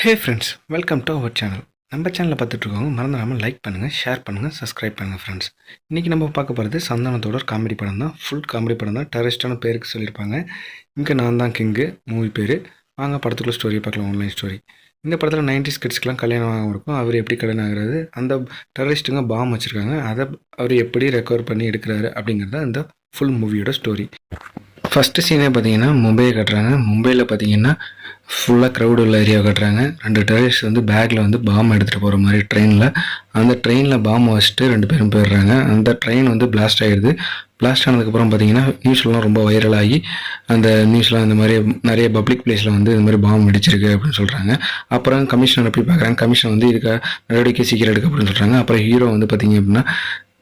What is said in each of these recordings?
Hey friends, welcome to our channel. நம்ம சேனலில் பார்த்துட்ருக்கவங்க மறந்துடாமல் லைக் பண்ணுங்கள், ஷேர் பண்ணுங்கள், சப்ஸ்கிரைப் பண்ணுங்கள் ஃப்ரெண்ட்ஸ். இன்றைக்கி நம்ம பார்க்க போகிறது சந்தானத்தோட காமெடி படம் தான். ஃபுல் காமெடி படம் தான். டெரரிஸ்டான பேருக்கு சொல்லியிருப்பாங்க. இங்கே நான் தான் கிங்கு மூவி பேர். வாங்க படத்துக்குள்ள ஸ்டோரி பார்க்கலாம். Online story. இந்த படத்தில் 90s கிட்ஸ்க்கெலாம் கல்யாணம் இருக்கும். அவர் எப்படி கல்யாணம் ஆகிறது, அந்த டெரரிஸ்ட்டுங்க பாம் வச்சுருக்காங்க, அதை அவர் எப்படி ரெக்கவர் பண்ணி எடுக்கிறாரு அப்படிங்கிறது இந்த ஃபுல் மூவியோட ஸ்டோரி. ஃபஸ்ட்டு சீனே பார்த்தீங்கன்னா மும்பையை கட்டுறாங்க. மும்பையில் பார்த்தீங்கன்னா ஃபுல்லாக க்ரௌடு உள்ள ஏரியா கட்டுறாங்க. 2 டெரரிஸ்ட் வந்து பேக்கில் வந்து பாம் எடுத்துகிட்டு போகிற மாதிரி ட்ரெயினில், அந்த ட்ரெயினில் பாம் வச்சுட்டு 2 பேரும் போயிடுறாங்க. அந்த ட்ரெயின் வந்து பிளாஸ்ட் ஆகிடுது. பிளாஸ்ட் ஆனதுக்கப்புறம் பார்த்தீங்கன்னா நியூஸ்லாம் ரொம்ப வைரல் ஆகி அந்த நியூஸ்லாம் இந்த மாதிரி நிறைய பப்ளிக் பிளேஸில் வந்து இந்த மாதிரி பாம் வெடிச்சிருக்கு அப்படின்னு சொல்கிறாங்க. அப்புறம் கமிஷனர் போய் பார்க்குறாங்க. கமிஷன் வந்து இதுக்கு நடவடிக்கை சீக்கிரம் எடுக்க அப்படின்னு சொல்கிறாங்க. அப்புறம் ஹீரோ வந்து பார்த்திங்க அப்படின்னா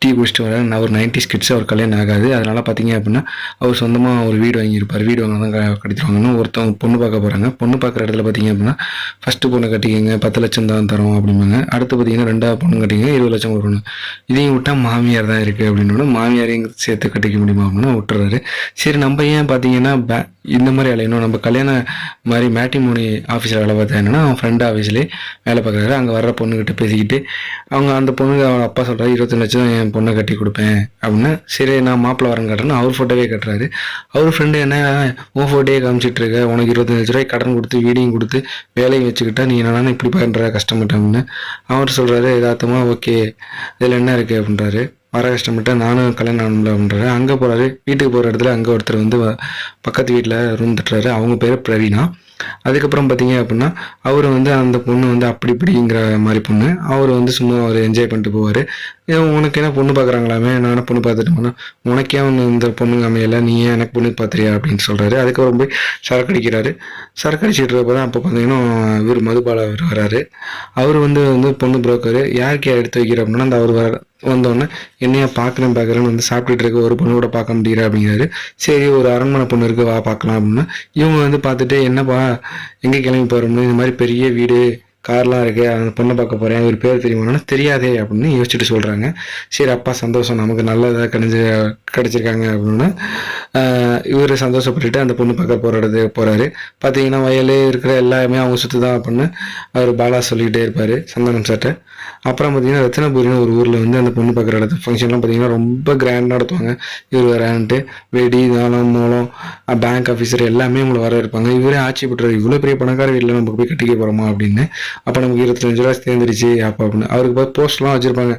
டீ குடிச்சிட்டு வர ஒரு 90s கிட்ஸ் அவர் கல்யாணம் ஆகாது. அதனால் பார்த்தீங்க அப்படின்னா அவர் சொந்தமாக ஒரு வீடு வாங்கியிருப்பார். வீடு வாங்க தான் கட்டிடுவாங்கன்னு ஒருத்தவங்க பொண்ணு பார்க்க போகிறாங்க. பொண்ணு பார்க்குற இடத்துல பார்த்தீங்க அப்படின்னா ஃபஸ்ட்டு பொண்ணு கட்டிக்கிங்க 10 லட்சம் தான் தரோம் அப்படிம்பாங்க. அடுத்து பார்த்தீங்கன்னா 2வது பொண்ணு கட்டிங்க 20 லட்சம் கொடுக்கணும். இதையும் விட்டால் மாமியார் தான் இருக்குது அப்படின்னு மாமியாரையும் சேர்த்து கட்டிக்க முடியுமா அப்படின்னா விட்டுறாரு. சரி, நம்ம ஏன் பார்த்தீங்கன்னா இந்த மாதிரி அலையணும், நம்ம கல்யாணம் மாதிரி மேட்ரிமோனி ஆஃபீஸில் வேலை பார்த்தா என்னன்னா அவன் ஃப்ரெண்டு ஆஃபீஸ்லேயே வேலை பார்க்குறாரு. அங்கே வர்ற பொண்ணுக்கிட்ட பேசிக்கிட்டு அவங்க அந்த பொண்ணுக்கு அவன் அப்பா சொல்கிறாரு 25 லட்சம் என் பொண்ணை கட்டி கொடுப்பேன் அப்படின்னா, சரி நான் மாப்பிள்ளை வரேன்னு கட்டுறேன்னு அவர் ஃபோட்டோவே கட்டுறாரு. அவர் ஃப்ரெண்டு என்ன உன் ஃபோட்டோயே காமிச்சிட்டு இருக்க, உனக்கு 25 லட்ச ரூபாய் கடன் கொடுத்து வீடியும் கொடுத்து வேலையும் வச்சுக்கிட்டா நீ என்னன்னா இப்படி பண்ணுற கஷ்டப்பட்டேன்னு அவர் சொல்கிறாரு. யதார்த்தமாக ஓகே இதில் என்ன இருக்குது அப்படின்றாரு. வர கஷ்டப்பட்டு நானும் கல்யாணம் ஆகணும்ல அப்படின்றாரு. அங்கே போகிறாரு. வீட்டுக்கு போகிற இடத்துல அங்கே ஒருத்தர் வந்து பக்கத்து வீட்டில் ரூம் தட்டுறாரு. அவங்க பேர் பிரவீனா. அதுக்கப்புறம் பார்த்தீங்க அப்படின்னா அவர் வந்து அந்த பொண்ணு வந்து அப்படி இப்படிங்கிற மாதிரி பொண்ணு. அவர் வந்து சும்மா அவர் என்ஜாய் பண்ணிட்டு போவார். உனக்கு என்ன பொண்ணு பார்க்குறாங்களாமே, நான் பொண்ணு பார்த்துட்டு போனேன், உனக்கே ஒன்று இந்த பொண்ணுங்க அமையலை, நீ ஏன் எனக்கு பொண்ணு பார்த்துறியா அப்படின்னு சொல்கிறாரு. அதுக்கப்புறம் போய் சரக்கு அடிச்சிட்டு இருப்பதான் அப்போ பார்த்தீங்கன்னா இவர் மதுபாலா வராரு. அவர் வந்து பொண்ணு புரோக்கர். யாருக்கு எடுத்து வைக்கிற அப்படின்னா அந்த அவர் வந்தோடனே என்னையா பார்க்குறேன்னு வந்து சாப்பிட்டுட்டு இருக்க, ஒரு பொண்ணு கூட பார்க்க முடியல அப்படிங்கிறாரு. சரி, ஒரு அரண்மனை பொண்ணு இருக்கு, வா பார்க்கலாம் அப்படின்னா இவங்க வந்து பார்த்துட்டு என்னப்பா எங்கே கிளம்பி போகிறோம்னு, இந்த மாதிரி பெரிய வீடு கார்லாம் இருக்கு, அந்த பொண்ணை பார்க்க போகிறேன், ஒரு பேர் தெரியுமானா தெரியாதே அப்படின்னு யோசிச்சுட்டு சொல்கிறாங்க. சரி அப்பா சந்தோஷம், நமக்கு நல்லதாக கிடச்சிருக்காங்க அப்படின்னு இவர் சந்தோஷப்பட்டுட்டு அந்த பொண்ணு பார்க்க போகிறாரு. பார்த்தீங்கன்னா வயல் இருக்கிற எல்லாமே அவங்க சுற்று தான் அப்படின்னு அவர் பாலா சொல்லிக்கிட்டே இருப்பார் சந்தானம் சார்ட்ட. அப்புறம் பார்த்தீங்கன்னா ரத்தினபுரின்னு ஒரு ஊரில் வந்து அந்த பொண்ணு பார்க்குற இடத்து ஃபங்க்ஷன்லாம் பார்த்தீங்கன்னா ரொம்ப கிராண்டாக நடத்துவாங்க. இவர் வரான்ட்டு வெடி நாளம் மூலம் பேங்க் ஆஃபீஸர் எல்லாமே உங்களை வர இருப்பாங்க. இவரே ஆட்சிப்பட்டுறாரு, இவ்வளோ பெரிய பணக்கார வீட்டில் நம்ம போய் கட்டிக்க போகிறோமா அப்படின்னு. அப்போ நமக்கு 25 ரூபா தேர்ந்துருச்சு அப்போ அப்படின்னு அவருக்கு பார்த்து போஸ்ட்லாம் வச்சுருப்பாங்க.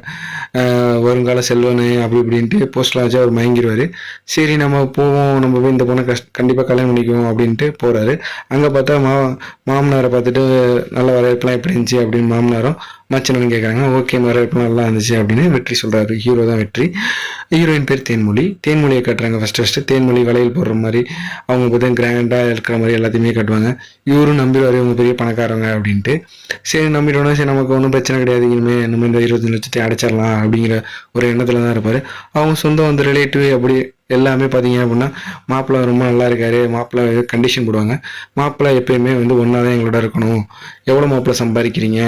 வருங்கால செல்வனு அப்படி இப்படின்ட்டு போஸ்ட்லாம் வச்சு அவர் மயங்கிடுவார். சரி நம்ம போவோம், நம்ம போய் இந்த பொண்ணை கண்டிப்பாக கல்யாணம் பண்ணிக்குவோம் அப்படின்ட்டு போகிறாரு. அங்கே பார்த்தா மாமனாரை பார்த்துட்டு நல்ல வரவேற்பெலாம் எப்படி இருந்துச்சு அப்படின்னு மாமனாரும் மச்சனு கேட்குறாங்க. ஓகே வரவேற்பெலாம் நல்லா இருந்துச்சு அப்படின்னு வெற்றி சொல்கிறாரு. ஹீரோ தான் வெற்றி. ஹீரோயின் பேர் தேன்மொழியை கட்டுறாங்க. ஃபஸ்ட்டு தேன்மொழி வளையல் போடுற மாதிரி அவங்க பார்த்தா கிராண்டாக இருக்கிற மாதிரி எல்லாத்தையுமே கட்டுவாங்க. இவரும் நம்பிடுவார் இவங்க பெரிய பணக்காரங்க அப்படின்ட்டு. சரி நம்பிட்டோன்னா சரி நமக்கு ஒன்றும் பிரச்சனை கிடையாது, இனிமேல் நம்ம இந்த 25 லட்சத்தை அடைச்சிடலாம் அப்படிங்கிற ஒரு எண்ணத்தில் தான் இருப்பார். அவங்க சொந்தம் வந்து ரிலேட்டிவ் அப்படி எல்லாமே பார்த்தீங்க அப்படின்னா மாப்பிள்ளை ரொம்ப நல்லா இருக்காரு, மாப்பிள்ளை கண்டிஷன் போடுவாங்க. மாப்பிள்ளை எப்பயுமே வந்து ஒன்றா தான் எங்களோட இருக்கணும், எவ்வளோ மாப்பிள்ளை சம்பாதிக்கிறீங்க,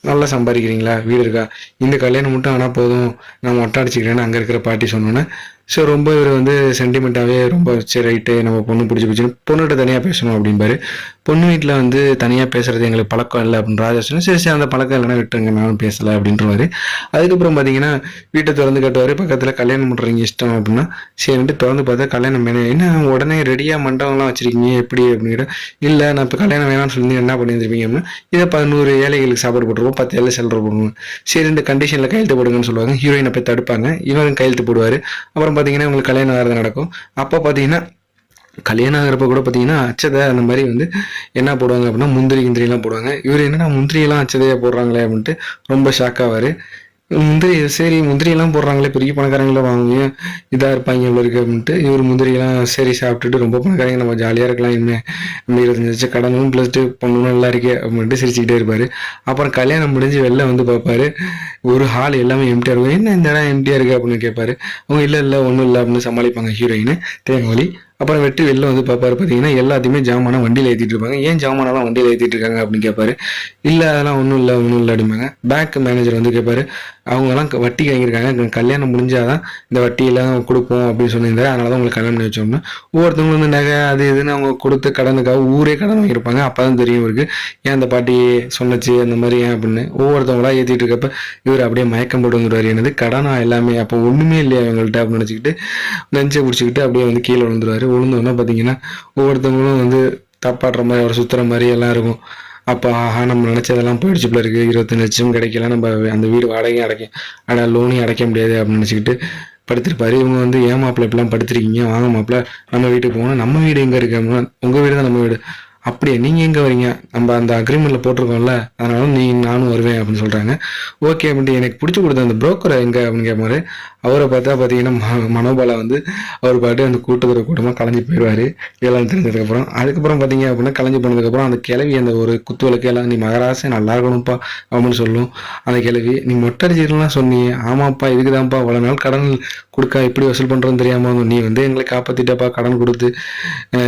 நல்லா சம்பாதிக்கிறீங்களா, வீடு இருக்கா, இந்த கல்யாணம் மட்டும் ஆனால் போதும் நான் மொட்டை அடிச்சுக்கிறேன்னு அங்கே இருக்கிற பாட்டி சொன்னோன்னே ஸோ ரொம்ப இவர் வந்து சென்டிமெண்ட்டாகவே ரொம்ப சரி ரைட்டு நம்ம பொண்ணு பிடிச்சின்னு பொண்ணுகிட்ட தனியாக பேசணும் அப்படின்பாரு. பொண்ணு வீட்டில் வந்து தனியாக பேசுகிறது எங்களுக்கு பழக்கம் இல்லை அப்படின்னு ராஜா சொன்னால் சரி அந்த பழக்கம் இல்லைன்னா விட்டுருங்க நானும் பேசலை அப்படின்றவாரு. அதுக்கப்புறம் பார்த்தீங்கன்னா வீட்டை திறந்து கட்டுவார். பக்கத்தில் கல்யாணம் பண்ணுறீங்க இஷ்டம் அப்படின்னா சரின்ட்டு திறந்து பார்த்தா கல்யாணம் வேணும். என்ன உடனே ரெடியாக மண்டபம்லாம் வச்சுருக்கீங்க எப்படி அப்படிங்கிற, இல்லை நான் இப்போ கல்யாணம் வேணாம்னு சொல்லி என்ன பண்ணியிருந்திருப்பீங்க அப்படின்னா இதை 11 ஏழைகளுக்கு சாப்பாடு போட்டுருவோம், 10 ஏழை செல்ற போடுவோம், சரி இந்த கண்டிஷனில் கையெழுத்து போடுங்கன்னு சொல்லுவாங்க. ஹீரோயினை போய் தடுப்பாங்க, இவரும் கையெழுத்து போடுவார். அப்புறம் பார்த்தீங்கன்னா உங்களுக்கு கல்யாணம் ஆகிறது நடக்கும். அப்போ பார்த்தீங்கன்னா கல்யாணம் ஆகிறப்ப கூட பார்த்தீங்கன்னா அச்சதை அந்த மாதிரி வந்து என்ன போடுவாங்க அப்படின்னா முந்திரியெல்லாம் போடுவாங்க. இவர் என்னன்னா முந்திரியெல்லாம் அச்சதையாக போடுறாங்களே அப்படின்ட்டு ரொம்ப ஷாக்காவார். முந்திரியெல்லாம் போடுறாங்களே பெரிய பணக்காரங்கள வாங்குவீங்க இதாக இருப்பாங்க இவ்வளோ இருக்குது அப்படின்ட்டு இவர் முந்திரியெல்லாம் சரி சாப்பிட்டுட்டு ரொம்ப பணக்காரங்க நம்ம ஜாலியாக இருக்கலாம், இனிமேல் நம்ம 25 லட்சம் கடனும் ப்ளஸ் பொண்ணும் நல்லா இருக்கே அப்படின்ட்டு சிரிச்சுக்கிட்டே இருப்பார். அப்புறம் கல்யாணம் முடிஞ்சு வெளில வந்து பார்ப்பாரு, ஒரு ஹால் எல்லாமே எம்டியாக இருக்கும். என்ன இந்த இடம் எம்டியாக இருக்குது அப்படின்னு கேட்பாரு. அவங்க இல்லை ஒன்றும் இல்லை அப்படின்னு சமாளிப்பாங்க ஹீரோயின் தேன்மொழி. அப்புறம் வெற்றி வெளில வந்து பார்ப்பாரு. பார்த்தீங்கன்னா எல்லாத்தையுமே ஜாமானை வண்டியில் ஏற்றிட்டு இருப்பாங்க. ஏன் ஜாமானெல்லாம் வண்டியில் ஏற்றிட்டு இருக்காங்க அப்படின்னு கேட்பாரு. இல்லை அதெல்லாம் ஒன்றும் இல்லை அப்படிம்பாங்க. பேங்க் மேனேஜர் வந்து கேட்பாரு, அவங்கெல்லாம் வட்டிக்கு வாங்கியிருக்காங்க, கல்யாணம் முடிஞ்சாதான் இந்த வட்டியெல்லாம் கொடுப்போம் அப்படின்னு சொல்லியிருந்தாரு, அதனால தான் உங்களுக்கு கல்யாணம் பண்ணி வச்சோம்னா ஒவ்வொருத்தவங்களும் வந்து நகை அது இதுன்னு அவங்க கொடுத்து கடனுக்காக ஊரே கடன் வாங்கியிருப்பாங்க. அப்போ தான் தெரியும் இவருக்கு ஏன் அந்த பாட்டி சொன்னச்சு அந்த மாதிரி ஏன் அப்படின்னு. ஒவ்வொருத்தவங்களா ஏற்றிட்டு இருக்கப்ப இவர் அப்படியே மயக்கம் போட்டு வந்துடுவார். என்னது கடனா எல்லாமே, அப்போ ஒன்றுமே இல்லையா இவங்கள்ட்ட அப்படின்னு நினச்சிக்கிட்டு லஞ்சை பிடிச்சிக்கிட்டு அப்படியே வந்து கீழே விழுந்துருவார். விழுந்தோன்னா பார்த்தீங்கன்னா ஒவ்வொருத்தவங்களும் வந்து தப்பாடுற மாதிரி அவர் சுற்றுற மாதிரி எல்லாம் இருக்கும். அப்போ ஆஹா நம்ம நினச்சதெல்லாம் போயிடுச்சு போல இருக்குது, 25 லட்சம் கிடைக்கல, நம்ம அந்த வீடு வாடகையும் ஆனால் லோனையும் அடைக்க முடியாது அப்படின்னு நினச்சிக்கிட்டு படுத்திருப்பாரு. இவங்க வந்து ஏன் மாப்பிள்ள இப்படிலாம் படுத்திருக்கீங்க, வாங்க மாப்பிள்ள நம்ம வீட்டுக்கு போகணும், நம்ம வீடு எங்கே இருக்கு அப்படின்னா உங்கள் வீடு தான் நம்ம வீடு. அப்படியே நீங்கள் எங்கே வரீங்க, நம்ம அந்த அக்ரிமெண்ட்டில் போட்டிருக்கோம்ல, அதனால நானும் வருவேன் அப்படின்னு சொல்கிறாங்க. ஓகே அப்படின்ட்டு எனக்கு பிடிச்சி கொடுத்த அந்த புரோக்கரை எங்கே அப்படின்னு கேட்பாரு. அவரை பார்த்தா பார்த்தீங்கன்னா மனோபாலா வந்து அவர் பாட்டு அந்த கூட்டமாக கலைஞ்சி போயிடுவார். இதெல்லாம் தெரிஞ்சதுக்கப்புறம் அதுக்கப்புறம் பார்த்தீங்க அப்படின்னா கலைஞ்சி போனதுக்கப்புறம் அந்த கிளவி அந்த ஒரு குத்து விளக்கு எல்லாம், நீ மகராசை நல்லா இருக்கணும்ப்பா அப்படின்னு சொல்லும். அந்த கிளவி, நீ மொட்டடிச்சிடலாம் சொன்னீங்க, ஆமாப்பா இதுக்கு தான்ப்பா அவ்வளோ நாள் கடன் கொடுக்க எப்படி வசூல் பண்ணுறோன்னு தெரியாமல் நீ வந்து எங்களை காப்பாற்றிட்டப்பா, கடன் கொடுத்து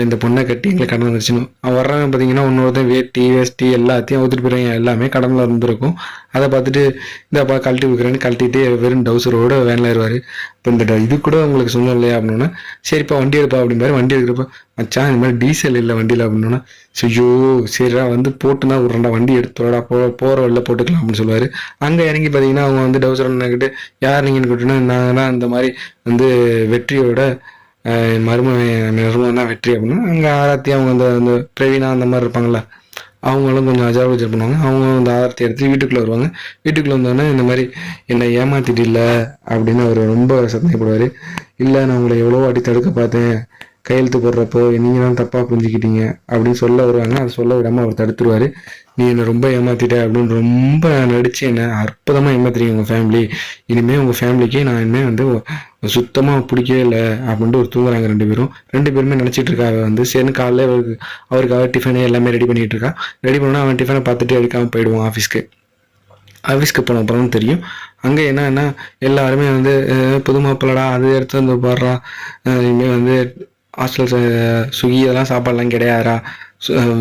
இந்த பொண்ணை கட்டி எங்களை கடன் வந்துருச்சுன்னு. அவன் வர்றவன் பார்த்தீங்கன்னா இன்னொருத்தன் வேட்டி வேஷ்டி எல்லாத்தையும் ஊற்றிட்டு போயிடுறாங்க, எல்லாமே கடனில் இருந்திருக்கும். அதை பார்த்துட்டு இந்தப்பா கழட்டி கொடுக்குறேன்னு கழட்டிட்டு வெறும் டவுசரோட வேனில் ஏறுவார். இப்போ இந்த இது கூட உங்களுக்கு சொன்னோம் இல்லையா அப்படின்னா, சரிப்பா வண்டி எடுப்பா அப்படிம்பாரு. வண்டி எடுக்கிறப்ப மச்சான் இந்த மாதிரி டீசல் இல்லை வண்டியில் அப்படின்னா, ஐயோ சரிடா வந்து போட்டுனா விட்றேன்டா, வண்டி எடுத்துடா போகிற வழியில் போட்டுக்கலாம் அப்படின்னு சொல்லுவார். அங்கே இறங்கி பார்த்தீங்கன்னா அவங்க வந்து டவுசர் நினைக்கிட்டு, யார் நீங்கன்னு கேட்டோன்னா நாங்கன்னா இந்த மாதிரி வந்து வெற்றியோட மருமகன் தான் வெற்றி அப்படின்னா, அங்கே ஆராத்தி அவங்க அந்த பிரவீனா அந்த மாதிரி இருப்பாங்கள்ல, அவங்களும் கொஞ்சம் அஜாபஜர் பண்ணுவாங்க. அவங்க அந்த ஆரத்தி எடுத்து வீட்டுக்குள்ளே வருவாங்க. வீட்டுக்குள்ளே வந்தோடனே இந்த மாதிரி என்னை ஏமாத்திட்டு இல்லை அப்படின்னு அவர் ரொம்ப சந்தேகப்படுவார். இல்லை நான் உங்களை எவ்வளோ வாட்டி தடுக்க பார்த்தேன், கையெழுத்து போடுறப்போ நீங்கள் தான் தப்பாக புரிஞ்சுக்கிட்டீங்க அப்படின்னு சொல்ல வருவாங்க. அதை சொல்ல விடாமல் அவர் தடுத்துருவார். நீ என்னை ரொம்ப ஏமாத்திட்ட அப்படின்னு ரொம்ப நடித்து என்னை அற்புதமாக ஏமாத்துறீங்க உங்கள் ஃபேமிலி, இனிமேல் உங்கள் ஃபேமிலிக்கே நான் இனிமேல் வந்து சுத்தமாக பிடிக்கவே இல்லை அப்படின்ட்டு ஒரு தூங்குறாங்க. ரெண்டு பேருமே நினச்சிட்டு இருக்கா வந்து சரின்னு காலையில் அவருக்காக டிஃபனே எல்லாமே ரெடி பண்ணிகிட்டு இருக்கா. ரெடி பண்ணால் அவன் டிஃபனை பார்த்துட்டு எடுக்காமல் போயிடுவான் ஆஃபீஸ்க்கு போன அப்புறம் தெரியும். அங்கே என்னன்னா எல்லாருமே வந்து புது மாப்பிள்ளடா அது எடுத்து வந்து பாடுறா, இனிமேல் வந்து ஹாஸ்டல் ஸ்விக்கி இதெல்லாம் சாப்பாடுலாம் கிடையாதுரா,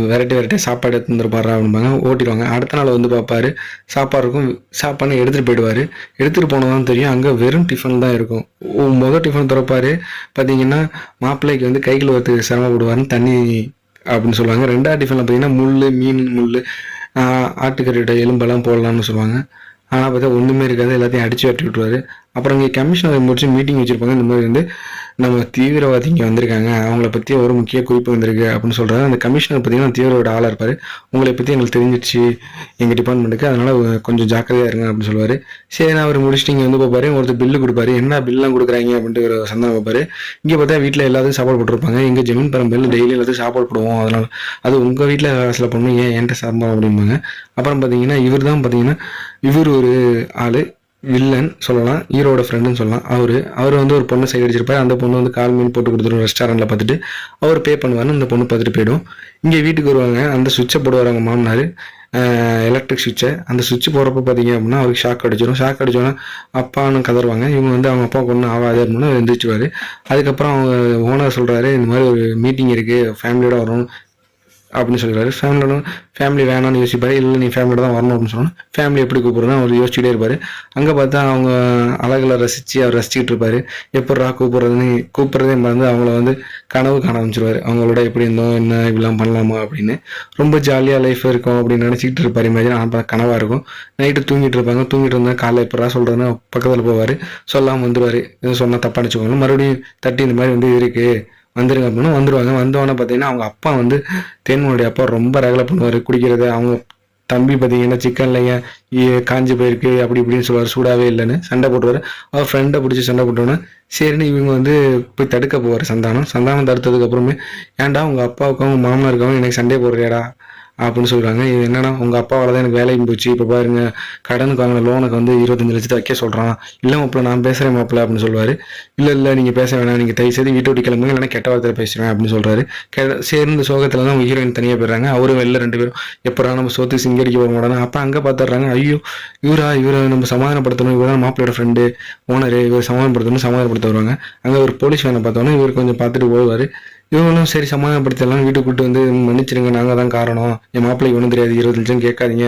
வெரைட்டி சாப்பாடு எடுத்து வந்துருப்பாரா அப்படிம்பாங்க. ஓட்டிடுவாங்க. அடுத்த நாள் வந்து பார்ப்பாரு, சாப்பாடு இருக்கும். சாப்பாடு எடுத்துகிட்டு போயிடுவார். எடுத்துகிட்டு போனதான் தெரியும் அங்கே வெறும் டிஃபன் தான் இருக்கும். முதல் டிஃபன் திறப்பார், பார்த்தீங்கன்னா மாப்பிள்ளைக்கு வந்து கைகள் வரத்துக்கு சிரமப்படுவார்னு தண்ணி அப்படின்னு சொல்லுவாங்க. ரெண்டாவது டிஃபனில் பார்த்தீங்கன்னா மீன் முள் ஆட்டுக்கறியோட எலும்பெல்லாம் போடலாம்னு சொல்லுவாங்க. ஆனால் பார்த்தா ஒன்றுமே இருக்காது, எல்லாத்தையும் அடித்து வெட்டி விட்டுருவார். அப்புறம் இங்கே கமிஷனர் முடிச்சு மீட்டிங் வச்சுருப்பாங்க. இந்த மாதிரி வந்து நம்ம தீவிரவாதி இங்கே வந்திருக்காங்க, அவங்கள பற்றி ஒரு முக்கிய குறிப்பு வந்திருக்கு அப்படின்னு சொல்கிறாங்க. அந்த கமிஷனர் பார்த்தீங்கன்னா தீவிரவாத ஆளாக இருப்பார். உங்களை பற்றி எங்களுக்கு தெரிஞ்சிடுச்சு எங்கள் டிபார்ட்மெண்ட்டுக்கு, அதனால் கொஞ்சம் ஜாக்கிரதையாக இருங்க அப்படின்னு சொல்லுவார். சரி நான் அவர் முடிச்சுட்டு இங்கே வந்து பார்ப்பாரு, ஒருத்தர் பில்லு கொடுப்பாரு. என்ன பில்லாம் கொடுக்குறாங்க அப்படின்ட்டு ஒரு சந்தேகம் பார்ப்பாரு. இங்கே பார்த்தா வீட்டில் எல்லாத்தையும் சாப்பாடு போட்டிருப்பாங்க. எங்கள் ஜமீன் பரம்பரையில் டெய்லி எல்லாத்தையும் சாப்பாடு போடுவோம், அதனால் அது உங்கள் வீட்டில் காசில் பண்ணணும், ஏன் என்கிட்ட சாப்பாடு அப்படிம்பாங்க. அப்புறம் பார்த்தீங்கன்னா இவர் ஒரு ஆள் வில்லன் சொல்லலாம், ஹீரோட ஃப்ரெண்டுன்னு சொல்லலாம். அவர் வந்து ஒரு பொண்ணு சைடு அடிச்சிருப்பாரு. அந்த பொண்ணு வந்து கால் மீன் போட்டு கொடுத்துரும் ரெஸ்டாரண்ட்டில் பார்த்துட்டு அவர் பே பண்ணுவார்னு அந்த பொண்ணு பார்த்துட்டு போயிடும். இங்கே வீட்டுக்கு வருவாங்க. அந்த சுவிட்சை போடுவார் அவங்க மாமனார், எலக்ட்ரிக் சுவிட்சை. அந்த சுவிட்ச் போடுறப்ப பார்த்தீங்க அப்படின்னா அவருக்கு ஷாக் அடிச்சோன்னா அப்பான்னு கதறுவாங்க. இவங்க வந்து அவங்க அப்பா ஒன்றும் ஆகாது அப்படின்னு எழுந்திரிச்சுவார். அதுக்கப்புறம் அவங்க ஓனர் சொல்கிறாரு, இந்த மாதிரி ஒரு மீட்டிங் இருக்குது, ஃபேமிலியோட வரணும் அப்படின்னு சொல்கிறாரு. ஃபேமிலி வேணான்னு யோசிப்பாரு. இல்லை நீ ஃபேமிலியோட தான் வரணும் அப்படின்னு சொன்னால் ஃபேமிலி எப்படி கூப்பிட்றதுன்னு அவர் யோசிச்சுட்டே இருப்பார். அங்கே பார்த்தா அவங்க அழகில் அவர் ரசிச்சுக்கிட்டு இருப்பார். எப்பட்றா கூப்பிட்றதே மறந்து அவங்கள வந்து கனவு காண ஆரம்பிச்சிருவார். அவங்களோட எப்படி இருந்தோம், என்ன இப்படிலாம் பண்ணலாமா அப்படின்னு ரொம்ப ஜாலியாக லைஃப் இருக்கும் அப்படின்னு நினச்சிக்கிட்டு இருப்பார். இமேஜின் ஆனால் கனவாக இருக்கும். நைட்டு தூங்கிட்டு இருந்தால் காலைல எப்படா சொல்கிறதுன்னு பக்கத்தில் போவார். சொல்லாமல் வந்துடுவார். எதுவும் சொன்னால் தப்பாக நினச்சிக்கோங்க. மறுபடியும் தட்டி இந்த மாதிரி வந்து இருக்குது வந்துருங்க அப்படின்னா வந்துடுவாங்க. வந்தோடனே பார்த்தீங்கன்னா அவங்க அப்பா வந்து தேன்மொழியோடைய அப்பா ரொம்ப ரகலை பண்ணுவார் குடிக்கிறது. அவங்க தம்பி பார்த்தீங்கன்னா சிக்கன்லைங்க காஞ்சி போயிருக்கு அப்படி இப்படின்னு சொல்லுவார், சூடாகவே இல்லைன்னு சண்டை போட்டுவார். அவர் ஃப்ரெண்டை பிடிச்சி சண்டை போட்டோன்னே சரின்னு இவங்க வந்து போய் தடுக்க போவார். சந்தானம் தடுத்ததுக்கப்புறமே, ஏன்டா உங்கள் அப்பாவுக்கும் அவங்க மாமனாருக்கும் எனக்கு சண்டை போடுறியாடா அப்படின்னு சொல்கிறாங்க. இது என்னன்னா உங்கள் அப்பாவால் தான் எனக்கு வேலைக்கு போச்சு, இப்போ பாருங்க கடனுக்கு வாங்கின லோனுக்கு வந்து 25 லட்சத்தை வைக்க சொல்கிறான். இல்லை மாப்பிள்ள நான் பேசுகிறேன் மாப்பிள்ள அப்படின்னு சொல்லுவார். இல்லை நீங்கள் பேச வேணாம், நீங்கள் தயவுசெய்து வீட்டு விட்டு கிளம்புங்க, இல்லைன்னா கெட்ட வார்த்தையில் பேசுவேன் அப்படின்னு சொல்கிறாரு. சேர்ந்து சோகத்தில் தான் அவங்க ஹீரோயின் தனியாக போயிடுறாங்க. அவரும் வெளில 2 பேரும் எப்படா நம்ம சொத்து சிங்கடிக்க வர மாட்டாங்க. அப்போ அங்கே பார்த்துட்றாங்க, ஐயோ இவரை நம்ம சமாதானப்படுத்தணும், இவர் தான் மாப்பிள்ளையோட ஃப்ரெண்டு ஓனர், இவர் சமாதானப்படுத்த வருவாங்க. அங்கே ஒரு போலீஸ் வேனை பார்த்தோன்னா இவர் கொஞ்சம் பார்த்துட்டு போவார். இவங்களும் சரி சமாதானப்படுத்தலாம், வீட்டுக்கு கூப்பிட்டு வந்து மன்னிச்சிடுங்க, நாங்கள் தான் காரணம், என் மாப்பிள்ளைக்கு ஒன்றும் தெரியாது, 20 லட்சம் கேட்காதீங்க,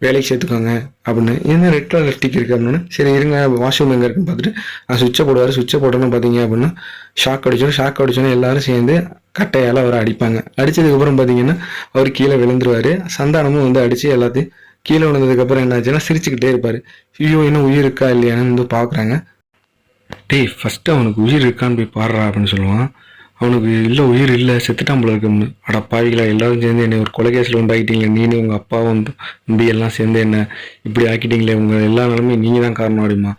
வேலைக்கு சேர்த்துக்கோங்க அப்படின்னு. என்ன ரெட் கலர் லிப்டிக் இருக்குது அப்படின்னு. சரி இருங்க வாஷ்ரூம் எங்கே இருக்குன்னு பார்த்துட்டு சுவிட்சை போடுவார். சுவிட்சை போட்டோன்னு பார்த்தீங்க அப்படின்னா ஷாக் அடிச்சோன்னா எல்லாரும் சேர்ந்து கட்டையால் அவரை அடிப்பாங்க. அடித்ததுக்கப்புறம் பார்த்தீங்கன்னா அவர் கீழே விழுந்துருவார். சந்தானமும் வந்து அடித்து எல்லாத்தையும் கீழே விழுந்ததுக்கப்புறம் என்ன ஆச்சுன்னா சிரிச்சுக்கிட்டே இருப்பார். ஐயோ இன்னும் உயிர் இருக்கா இல்லையான்னு வந்து பார்க்குறாங்க. டேய் ஃபஸ்ட்டு அவனுக்கு உயிர் இருக்கான்னு போய் பாடுறா அப்படின்னு சொல்லுவான். அவனுக்கு இல்லை உயிர் இல்லை செத்துட்டான் போல இருக்குன்னு. அட பாவிகளா எல்லாரும் சேர்ந்து என்னை ஒரு கொலைகேசில் உண்டாக்கிட்டீங்களே, நீனு உங்கள் அப்பாவும் தம்பி எல்லாம் சேர்ந்து என்ன இப்படி ஆக்கிட்டீங்களே, உங்கள் எல்லா நிலமையும் நீங்கள் தான் காரணம் அப்படிமா.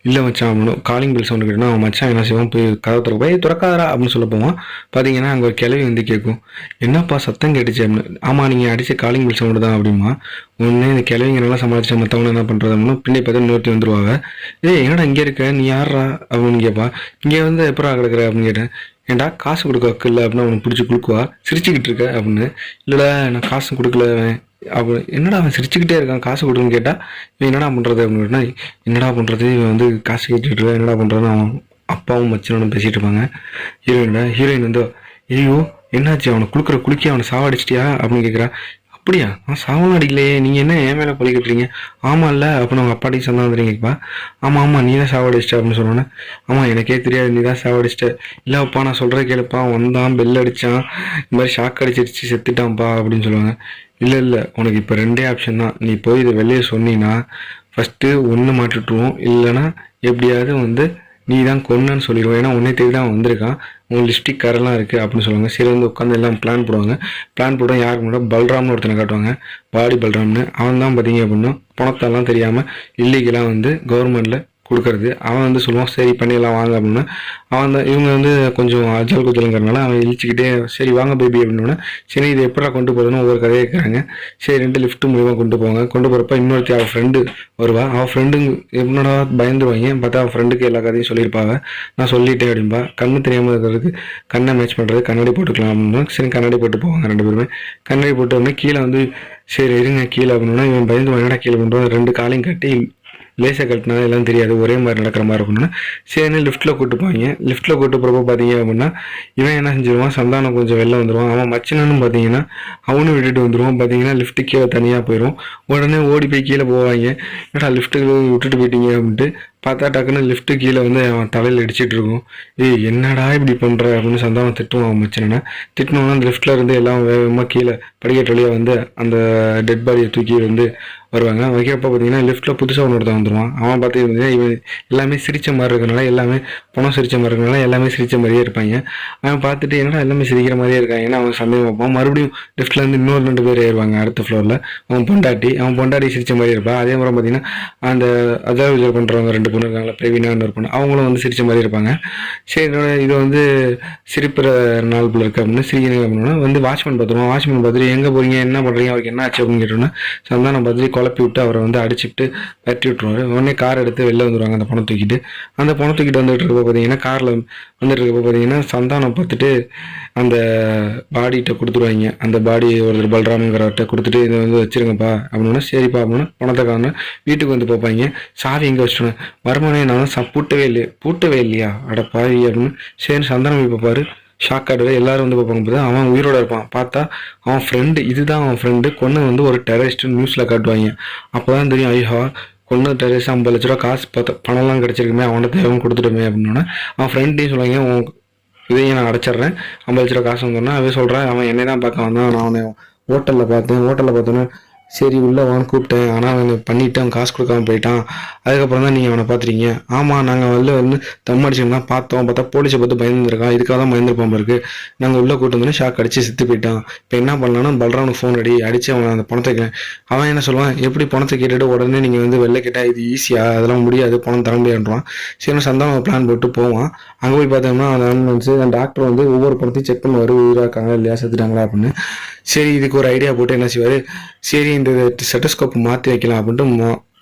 இல்லை மச்சான் அவனும் காலிங் பெல் சவுண்டு கேட்டோன்னா அவன் மச்சான் என்ன செய்வான், போய் கதை திறக்க போய் திறக்காதரா அப்படின்னு சொல்ல போவான். பார்த்தீங்கன்னா அங்கே ஒரு கிளவி வந்து கேட்கும், என்னப்பா சத்தம் கேட்டுச்சு அப்படின்னு. ஆமாம் நீங்கள் அடித்த காலிங் பெல் சவுண்டு தான் அப்படிமா. ஒன்று இந்த கிளவிங்க நல்லா சமாளிச்சு மற்றவங்க என்ன பண்ணுறது அப்படின்னா பின்னே பார்த்து நோட்டி வந்துருவாங்க. என்னடா இங்கே இருக்க நீ யாரா அப்படின்னு கேட்பா. இங்கே வந்து எப்படா கிடக்குற அப்படின்னு கேட்டேன். ஏன்டா காசு கொடுக்க இல்லை அப்படின்னு அவனுக்கு பிடிச்சி கொடுக்குவா. சிரிச்சுக்கிட்டு இருக்க அப்படின்னு. இல்லைடா நான் காசு கொடுக்கல அப்படி. என்னடா அவன் சிரிச்சுக்கிட்டே இருக்கான் காசு கொடுக்குன்னு கேட்டால் இவன் என்னடா பண்ணுறது அப்படின்னா என்னடா பண்ணுறது இவன் வந்து காசு கேட்டுட்டு இருக்கா என்னடா பண்ணுறதுன்னு அவன் அப்பாவும் மச்சனும் பேசிகிட்டு இருப்பாங்க. ஹீரோயின் வந்து ஐயோ என்னாச்சு அவனை குளிக்க அவனை சாவடிச்சிட்டியா அப்படின்னு கேட்குறா. அப்படியா நான் சாவனம் அடிக்கலையே, நீங்கள் என்ன என் மேலே பழி கட்டுறீங்க. ஆமாம் இல்லை அப்படின்னு அவங்க அப்பாட்டி சந்தானம் கேட்பா. ஆமாம் நீ தான் சாவடிச்சிட்ட அப்படின்னு சொன்னோன்னே ஆமாம் எனக்கே தெரியாது நீ தான் சாவடிச்சிட்ட. இல்லை அப்பா நான் சொல்கிற கேளுப்பா, வந்தான் பெல் அடித்தான் இந்த மாதிரி ஷாக் அடிச்சிருச்சு செத்துட்டான்ப்பா அப்படின்னு சொல்லுவாங்க. இல்லை உனக்கு இப்போ 2 ஆப்ஷன் தான், நீ போய் இதை வெளியே சொன்னீங்கன்னா ஃபஸ்ட்டு ஒன்று மாட்டிட்டுருவோம், இல்லைன்னா எப்படியாவது வந்து நீ தான் கொன்னன்னு சொல்லிடுவோம், ஏன்னா உன்னை தேடி தான் வந்திருக்கான், உன் லிப்ஸ்டிக் கரெல்லாம் இருக்குது அப்படின்னு சொல்லுவாங்க. சரி வந்து உட்காந்து எல்லாம் பிளான் போடுவாங்க. பிளான் போட யாருக்கு முன்னாடி பல்ராம்னு ஒருத்தனை காட்டுவாங்க, பாடி பல்ராம்னு. அவன் தான் பார்த்தீங்க அப்படின்னா பணத்தெல்லாம் தெரியாமல் இல்லீகலாக வந்து கவர்மெண்ட்டில் கொடுக்கறது. அவன் வந்து சொல்லுவான் சரி பண்ணிடலாம் வாங்க அப்படின்னா. அவன் தான் இவங்க வந்து கொஞ்சம் அஜல் குஜலுங்கிறனால அவன் இழிச்சிக்கிட்டே சரி வாங்க பேபி அப்படின்னா சரி இது எப்படா கொண்டு போகிறதுன்னு ஒவ்வொரு கதையை இருக்கிறாங்க. சரி 2 லிஃப்ட் மூலியமாக கொண்டு போவாங்க. கொண்டு போகிறப்ப இன்னொருத்தி அவள் ஃப்ரெண்டு வருவா. அவள் ஃப்ரெண்டுங்க என்னடா பயந்துருவாங்க. பார்த்தா அவள் ஃப்ரெண்டுக்கு எல்லா கதையும் சொல்லியிருப்பாங்க. நான் சொல்லிட்டேன் அப்படின்பா. கண்ணு தெரியாமல் இருக்கிறதுக்கு கண்ணை மேட்ச் பண்ணுறது கண்ணாடி போட்டுக்கலாம் அப்படின்னா சரி கண்ணாடி போட்டு போவாங்க 2 பேருமே. கண்ணாடி போட்டு உடனே கீழே வந்து சரி இருங்க கீழே அப்படின்னா இவன் பயந்து என்னடா கீழே பண்ணுறோம் 2 காலையும் கட்டி லேசாக கட்டினா எல்லாம் தெரியாது ஒரே மாதிரி நடக்கிற மாதிரி இருக்கும்னா சரின்னு லிஃப்ட்டில் கூட்டு போவாங்க. லிஃப்ட்டில் கூட்டு போகிறப்ப பார்த்தீங்க அப்படின்னா இவன் என்ன செஞ்சிருவான், சந்தானம் கொஞ்சம் வெளில வந்துடுவான். அவன் மச்சினன்னு பார்த்தீங்கன்னா அவனும் விட்டுட்டு வந்துடுவான். பார்த்தீங்கன்னா லிஃப்ட்டு கீழே தனியாக போயிடும். உடனே ஓடி போய் கீழே போவாங்க. ஏடா லிஃப்ட்டுக்கு விட்டுட்டு போயிட்டீங்க அப்படின்ட்டு பார்த்தா டக்குன்னு லிஃப்ட்டு கீழே வந்து அவன் தலையில் அடிச்சிட்டு இருக்கும். என்னடா இப்படி பண்ணுற அப்படின்னு சந்தானம் திட்டுவான் அவன் மச்சினனை. திட்டினோன்னா அந்த லிஃப்ட்டில் இருந்து எல்லாம் வேகமாக கீழே படிக்கட்டு வழியாக வந்து அந்த டெட் பாடியை தூக்கி வந்து வருவாங்க. வைக்கிறப்ப பார்த்தீங்கன்னா லிஃப்ட்டில் புதுசாக ஒருத்தன் வந்துடுவான். அவன் பார்த்தீங்கன்னா இவன் எல்லாமே சிரித்த மாதிரி இருக்கிறனால எல்லாமே பணம் சிரித்த மாதிரி இருக்கிறனால எல்லாமே சிரித்த மாதிரியே இருப்பாங்க. அவன் பார்த்துட்டு என்னடா எல்லாமே சிரிக்கிற மாதிரியே இருக்காங்க ஏன்னா அவன் சந்தேகம் வைப்பான். மறுபடியும் லிஃப்ட்லேருந்து இன்னொரு 2 பேர் ஏறுவாங்க அடுத்த ஃப்ளோரில். அவன் பொண்டாட்டி சிரித்த மாதிரி இருப்பான். அதே மாதிரி பார்த்தீங்கன்னா அந்த அதாவது பண்ணுறவங்க 2 பொண்ணு இருக்காங்களா, பிரவீனான்னு ஒரு பொண்ணு, அவங்களும் வந்து சிரித்த மாதிரி இருப்பாங்க. சரி இது வந்து சிரிப்புற நாள் போல இருக்கு அப்படின்னு சிரிக்கிறீங்க அப்படின்னா வந்து வாட்ச்மேன் பார்த்துருவோம். வாட்ச்மேன் பார்த்துட்டு எங்கே போகிறீங்க என்ன பண்ணுறீங்க அவருக்கு என்ன ஆச்சு அப்படின்னு கேட்டோன்னா சந்தானம் பார்த்துட்டு குழப்பி விட்டு அவரை வந்து அடிச்சுட்டு தட்டி விட்டுருவாரு. உடனே கார் எடுத்து வெளில வந்துடுவாங்க அந்த பணம் தூக்கிட்டு. அந்த பணம் தூக்கிட்டு வந்துட்டு இருக்கப்போ பார்த்தீங்கன்னா காரில் வந்துட்டு இருக்கப்போ பார்த்தீங்கன்னா சந்தானம் பார்த்துட்டு அந்த பாடிகிட்ட கொடுத்துருவாங்க. அந்த பாடி ஒருத்தர் பல்ராம்ங்கிறவர்கிட்ட கொடுத்துட்டு இதை வந்து வச்சிருங்கப்பா அப்படின்னா சரிப்பா அப்படின்னா பணத்தை காரணம் வீட்டுக்கு வந்து பார்ப்பாங்க. சாவி எங்கே வச்சுட்டேன் வருமானே நான் பூட்டவே இல்லையா அட பாவி அப்படின்னு சரி சந்தானம் போய் பார்ப்பாரு. ஷாக் ஆடுவே எல்லாரும் வந்து பார்ப்பாங்க. பார்த்தா அவன் உயிரோட இருப்பான். பார்த்தா அவன் ஃப்ரெண்டு இதுதான் அவன் ஃப்ரெண்டு கொண்டு வந்து ஒரு டெரரிஸ்ட்டு நியூஸில் காட்டுவாங்க. அப்போ தான் தெரியும் ஐயோ கொண்டு டெரரிஸ்ட் 50 லட்ச ரூபா காசு பணம்லாம் கிடச்சிருக்குமே அவனை தேவைன்னு கொடுத்துட்டோமே அப்படின்னா அவன் ஃப்ரெண்ட்டையும் சொல்லுவாங்க உன் இதையும் நான் அடைச்சிட்றேன் 50 லட்ச ரூபா காசு வந்தோன்னா அவன் சொல்கிறான் அவன் என்னை தான் பார்க்க வந்தான் நான் அவனை ஹோட்டலில் பார்த்தோன்னே சரி உள்ளே வான்னு கூப்பிட்டேன் ஆனால் அவன் பண்ணிவிட்டான் காசு கொடுக்காம போயிட்டான். அதுக்கப்புறம் தான் நீங்கள் அவனை பார்த்துருக்கீங்க. ஆமாம் நாங்கள் வந்து தம் அடிச்சுருந்தான் பார்த்தோம். பார்த்தா போலீஸை பார்த்து பயந்துருக்கான். இதுக்காக தான் பயந்துருப்பான் இருக்குது. நாங்கள் உள்ளே கூட்டு வந்தோன்னே ஷாக் அடித்து செத்து போயிட்டான். இப்போ என்ன பண்ணலான்னா பல்ரானுக்கு ஃபோன் அடித்து அவன் அந்த பணத்தை அவன் என்ன சொல்லுவான் எப்படி பணத்தை கேட்டுட்டு உடனே நீங்கள் வந்து வெளில கேட்டால் இது ஈஸியாக அதெல்லாம் முடியாது பணம் தர முடியாதுன்றான். சரி சந்தானம் பிளான் போட்டு போவான். அங்கே போய் பார்த்தோம்னா அந்த ஆம்புலன்ஸு அந்த டாக்டர் வந்து ஒவ்வொரு பணத்தையும் செக் பண்ணுவார் உயிராக இருக்காங்க இல்லையா செத்துட்டாங்களா அப்படின்னு. சரி இதுக்கு ஒரு ஐடியா போட்டு என்ன செய்வார், சரி இந்த ஸ்டெத்தோஸ்கோப் மாற்றி வைக்கலாம் அப்படின்ட்டு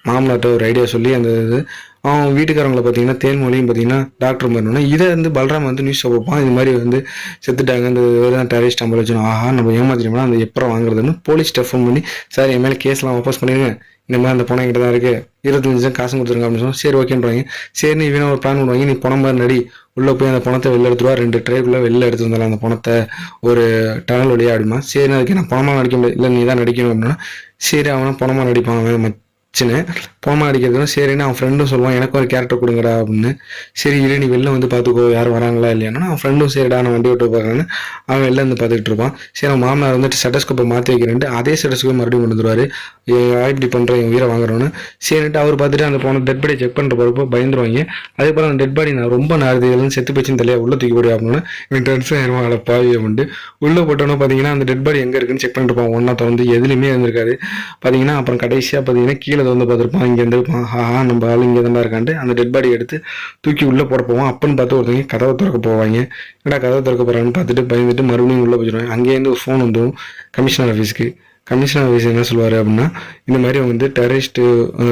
மாமனார்ட்ட ஒரு ஐடியா சொல்லி அந்த இது அவன் வீட்டுக்காரங்களை பார்த்தீங்கன்னா தேன்மொழியும் பார்த்தீங்கன்னா டாக்டர் பண்ணோன்னா இதை வந்து பல்ராம் வந்து நியூஸை பார்ப்பான். இது மாதிரி வந்து செத்துட்டாங்க, இந்த தான் டெரரிஸ்ட் நம்பர் வச்சுனோம், ஆஹா நம்ம ஏமாத்திட்டோம்னா அந்த எப்போ வாங்குறதுன்னு போலீஸ்கிட்ட ஃபோன் பண்ணி சார் என் மேலே கேஸ்லாம் வாபஸ் பண்ணிடுங்க, இந்த மாதிரி அந்த பணம் என்கிட்ட தான் இருக்குது, 25 காசு கொடுத்துருங்க அப்படின்னு சொன்னால் சரி ஓகேன்றாங்க. சரின்னு இவனை ஒரு பிளான் பண்ணுவாங்க, நீ பணம் மாதிரி நடி, உள்ளே போய் அந்த பணத்தை வெளில எடுத்துருவா, 2 ட்ரைக்குள்ளே வெளில எடுத்து வந்தாலும் அந்த பணத்தை ஒரு டனல் வழியாக ஆடுமா. சரி அதுக்கு நான் பணமாக நடிக்க முடியாது, இல்லை நீ தான் நடிக்கணும் அப்படின்னா சரி அவனை பணமாக நடிப்பான். அவன் மச்சின்னு பணமாக நடிக்கிறதுனா சரின்னு அவன் ஃப்ரெண்டும் சொல்லுவான் எனக்கு ஒரு கேரக்டர் கொடுங்கடா அப்படின்னு. சரி இல்லை நீ வெளில வந்து பார்த்துக்கோ யார் வராங்களா இல்லையானா அவன் ஃப்ரெண்டும் சரிடா நான் வண்டி விட்டு போகிறேன்னு அவன் வெளில வந்து பார்த்துக்கிட்டு இருப்பான். சரி அவன் மாமனார் வந்துட்டு ஸ்டெட்டஸ்கோப்பை மாற்றி வைக்கிறேன்ட்டு அதே ஸ்டெட்டஸ்கோப்பை மறுபடியும் கொண்டு வந்துருவார், இப்படி பண்ணுறேன் என் உயிரை வாங்குறோன்னு. சரின்ட்டு அவர் பார்த்துட்டு அந்த போன டெட் பாடியை செக் பண்ணுற போகிறப்போ பயந்துருவாங்க. அதுக்கப்புறம் அந்த டெட் பாடி நான் ரொம்ப நார்து செத்து போச்சுன்னு தெரியாது உள்ள தூக்கி போடு அப்படின்னு எனக்கு டென்ஷன் ஆயிடுவான் அதை பாவி அப்படின்ட்டு. உள்ளே போட்டோன்னா பார்த்தீங்கன்னா அந்த டெட் பாடி எங்கே இருக்குன்னு செக் பண்ணிட்டு இருப்பான், ஒன்றா திறந்து எதுலையுமே இருந்திருக்காது பார்த்தீங்கன்னா. அப்புறம் கடைசியாக பார்த்தீங்கன்னா கீழே வந்து பார்த்துருப்பான், இங்கே இருந்திருப்பான், ஆஹா நம்ம ஆள் இங்கே தான் இருக்கான்ட்டு அந்த டெட் பாடி எடுத்து தூக்கி உள்ளே போட போவான். அப்பன்னு பார்த்து ஒருத்தவங்க கதவை திறக்க போவாங்க, ஏன்னா கதவை திறக்க போகிறான்னு பார்த்துட்டு பயந்துட்டு மறுபடியும் உள்ளே போயிடுவாங்க. அங்கேருந்து ஒரு ஃபோன் வந்துடும் கமிஷனர் ஆஃபீஸ்க்கு. கமிஷனர் ஆஃபீஸ் என்ன சொல்லுவார் அப்படின்னா இந்த மாதிரி வந்து டெரரிஸ்ட்டு